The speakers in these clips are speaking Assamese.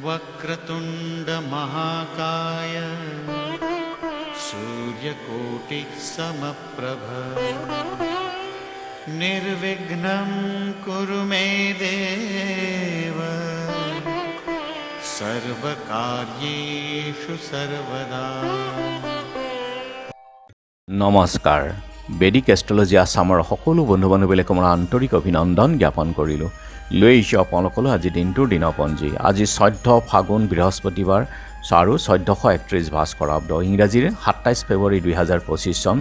वक्रतुंड महाकाय सूर्यकोटि समप्रभ निर्विघ्नं कुरु मे देव सर्वकार्येषु सर्वदा। নমস্কাৰ। বেদিক এষ্ট্ৰলজি আছামৰ সকলো বন্ধু বান্ধৱীলৈ মোৰ আন্তৰিক অভিনন্দন জ্ঞাপন কৰিলোঁ। লৈ আহিছোঁ আপোনালোকলৈ আজি দিনটোৰ দিনপঞ্জী। আজি 14 ফাগুন বৃহস্পতিবাৰ আৰু 1431 ভাস্কৰাব্দ, ইংৰাজীৰ 27 ফেব্ৰুৱাৰী 2025 চন,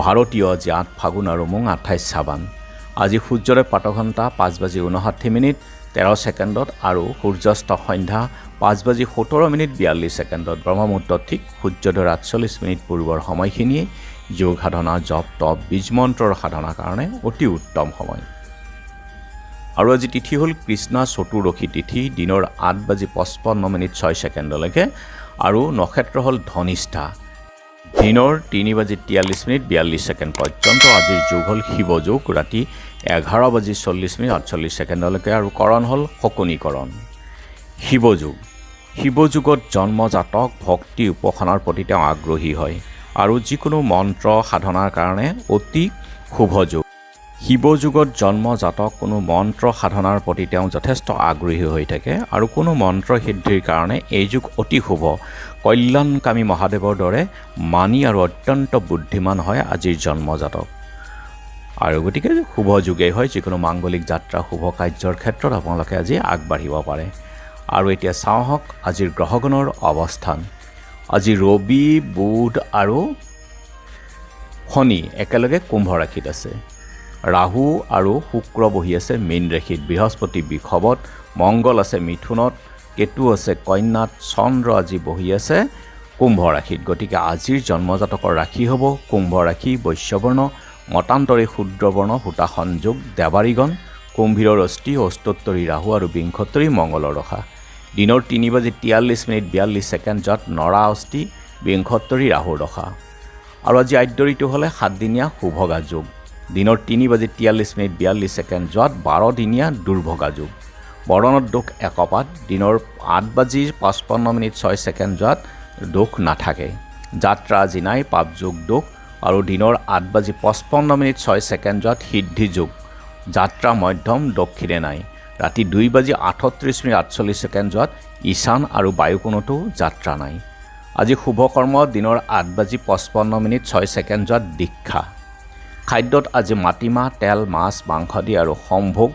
ভাৰতীয় আজি 8 ফাগুন আৰু মোং 28 চাবান। আজি সূৰ্যোদয় প্ৰাতঃঘণ্টা 5:59:13 আৰু সূৰ্যাস্ত সন্ধ্যা 5:17:42। ব্ৰহ্মমুহূৰ্ত ঠিক সূৰ্যোদয়ৰ 48 পূৰ্বৰ সময়খিনিয়ে যোগ সাধনা, জপ তপ, বীজ মন্ত্ৰৰ সাধনাৰ কাৰণে অতি উত্তম সময়। আৰু আজি তিথি হ'ল কৃষ্ণা চতুৰ্দশী তিথি, দিনৰ 8:55:06 আৰু নক্ষত্ৰ হ'ল ধনিষ্ঠা, দিনৰ 3:43:42 পৰ্যন্ত। আজিৰ যোগ হ'ল শিৱযোগ, ৰাতি 11:40:48 আৰু কৰণ হ'ল শকুনিকৰণ। শিৱযোগত জন্মজাতক ভক্তি উপাসনাৰ প্ৰতি তেওঁ আগ্ৰহী হয় আৰু যিকোনো মন্ত্ৰ সাধনাৰ কাৰণে অতি শুভ যোগ। শিৱযোগত জন্মজাতক কোনো মন্ত্ৰ সাধনাৰ প্ৰতি তেওঁ যথেষ্ট আগ্ৰহী হৈ থাকে আৰু কোনো মন্ত্ৰ সিদ্ধিৰ কাৰণে এই যুগ অতি শুভ। কল্যাণকামী মহাদেৱৰ দৰে মানি আৰু অত্যন্ত বুদ্ধিমান হয় আজিৰ জন্মজাতক, আৰু গতিকে শুভ যুগেই হয়। যিকোনো মাংগলিক যাত্ৰা, শুভ কাৰ্যৰ ক্ষেত্ৰত আপোনালোকে আজি আগবাঢ়িব পাৰে। আৰু এতিয়া চাওঁহক আজিৰ গ্ৰহগণৰ অৱস্থান। আজি ৰবি, বুধ আৰু শনি একেলগে কুম্ভ ৰাশিত আছে। ৰাহু আৰু শুক্ৰ বহি আছে মীন ৰাশিত, বৃহস্পতি বৃষভত, মংগল আছে মিথুনত, কেতু আছে কন্যাত, চন্দ্ৰ আজি বহি আছে কুম্ভ ৰাশিত। গতিকে আজিৰ জন্মজাতকৰ ৰাশি হ'ব কুম্ভ ৰাশি, বৈশ্যবৰ্ণ, মতান্তৰী শূদ্ৰবৰ্ণ, সূতা সংযোগ, দেৱাৰীগণ, কুম্ভীৰৰ অস্থি, অস্তোত্তৰী ৰাহু আৰু বিংশোত্তৰী মংগলৰ দশা। দিনৰ 3:43:42 নৰা অস্থি, বিংশোত্তৰী ৰাহুৰ দশা। আৰু আজি আদ্য ঋতু হ'লে 7 দিনীয়া শুভগা যোগ, দিনৰ 3:43:42 12 দুৰ্ভগা যোগ। বৰণত দোষ একপাত, দিনৰ 8:55:06 দোষ নাথাকে। যাত্ৰা আজি নাই, পাপযোগ দোষ, আৰু দিনৰ 8:55:06 সিদ্ধি যোগ, যাত্ৰা মধ্যম, দক্ষিণে নাই। ৰাতি 2:38:48 ঈশান আৰু বায়ুকোণতো যাত্ৰা নাই। আজি শুভকৰ্ম দিনৰ 8:55:06 দীক্ষা। খাদ্যত আজি মাটিমাহ, তেল, মাছ, মাংস আদি আৰু সম্ভোগ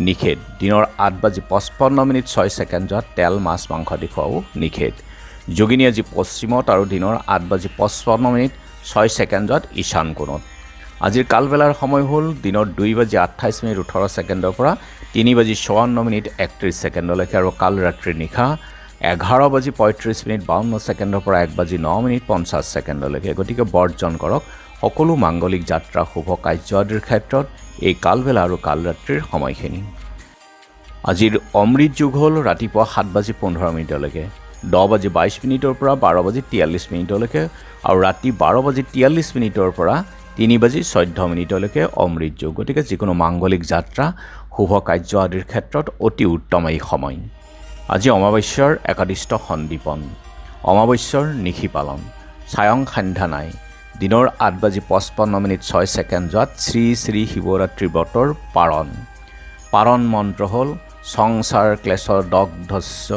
নিষেধ। দিনৰ 8:55:06 তেল, মাছ, মাংস আদি খোৱাও নিষেধ। যোগিনী আজি পশ্চিমত আৰু দিনৰ 8:55:06 ঈশান কোণত। আজিৰ কালবেলাৰ সময় হ'ল দিনৰ 2:28:18 পৰা 3:54:31 আৰু কাল ৰাত্ৰি নিশা 11:35:52 পৰা 1:09:50। গতিকে বৰ্জন কৰক সকলো মাংগলিক যাত্ৰা, শুভ কাৰ্য আদিৰ ক্ষেত্ৰত এই কালবেলা আৰু কাল ৰাত্ৰিৰ সময়খিনি। আজিৰ অমৃত যুগ হ'ল ৰাতিপুৱা 7:15 10:22 পৰা 12:43 আৰু ৰাতি 12:43 পৰা 3:14 অমৃত যুগ। গতিকে যিকোনো মাংগলিক যাত্ৰা, শুভ কাৰ্য আদিৰ ক্ষেত্ৰত অতি উত্তম এই সময়। আজি অমাৱস্যাৰ একাদীষ্ট সন্দীপন, অমাৱস্যাৰ নিশি পালন, ছায়ং সান্ধ্যা নাই। দিনৰ 8:55:06 শ্ৰী শ্ৰী শিৱৰাত্ৰি ব্ৰতৰ পাৰণ মন্ত্ৰ হ'ল সংসাৰ ক্লেশ দগ্ধস্য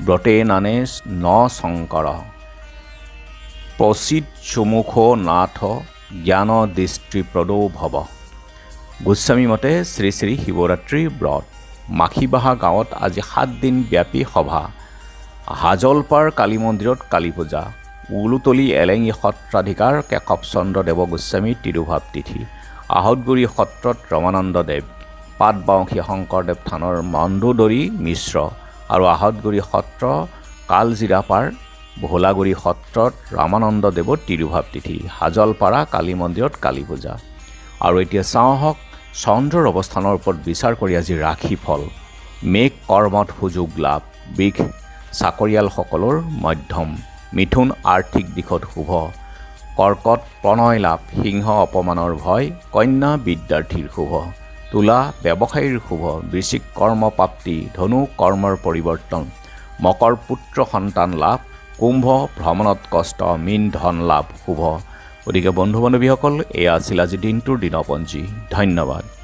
ব্ৰতে নানে ন শংকৰ প্ৰচিদ চুমুখ নাথ জ্ঞান দৃষ্টি প্ৰদৌ ভৱ। গোস্বামী মতে শ্ৰী শ্ৰী শিৱৰাত্ৰি ব্ৰত। মাখিবাহা গাঁৱত আজি 7 দিন ব্যাপী সভা। হাজলপাৰ কালী মন্দিৰত কালী পূজা। উলুতলি এলেঙি সত্ৰাধিকাৰ কেশৱচন্দ্ৰ দেৱ গোস্বামী তিৰুভাৱ তিথি। আহতগুৰি সত্ৰত ৰমানন্দ দেৱ, পাটবাউসী শংকৰদেৱ থানৰ মণ্ডোদৰী মিশ্ৰ আৰু আহতগুৰি সত্ৰ কালজিৰাপাৰ ভোলাগুৰি সত্ৰত ৰামানন্দ দেৱৰ তিৰুভাৱ তিথি। হাজলপাৰা কালী মন্দিৰত কালী পূজা। আৰু এতিয়া চাওঁহক চন্দ্ৰৰ অৱস্থানৰ ওপৰত বিচাৰ কৰি আজি ৰাশিফল। মেঘ কৰ্মত সুযোগ লাভ, বৃষ চাকৰিয়ালসকলৰ মধ্যম, মিথুন আৰ্থিক দিশত শুভ, কৰ্কট প্ৰণয় লাভ, সিংহ অপমানৰ ভয়, কন্যা বিদ্যাৰ্থীৰ শুভ, তুলা ব্যৱসায়ীৰ শুভ, বৃশ্চিক কৰ্ম প্ৰাপ্তি, ধনু কৰ্মৰ পৰিৱৰ্তন, মকৰ পুত্ৰ সন্তান লাভ, কুম্ভ ভ্ৰমণত কষ্ট, মীন ধন লাভ শুভ। গতিকে বন্ধু বান্ধৱীসকল, এয়া আছিল আজি দিনটোৰ দিনপঞ্জী। ধন্যবাদ।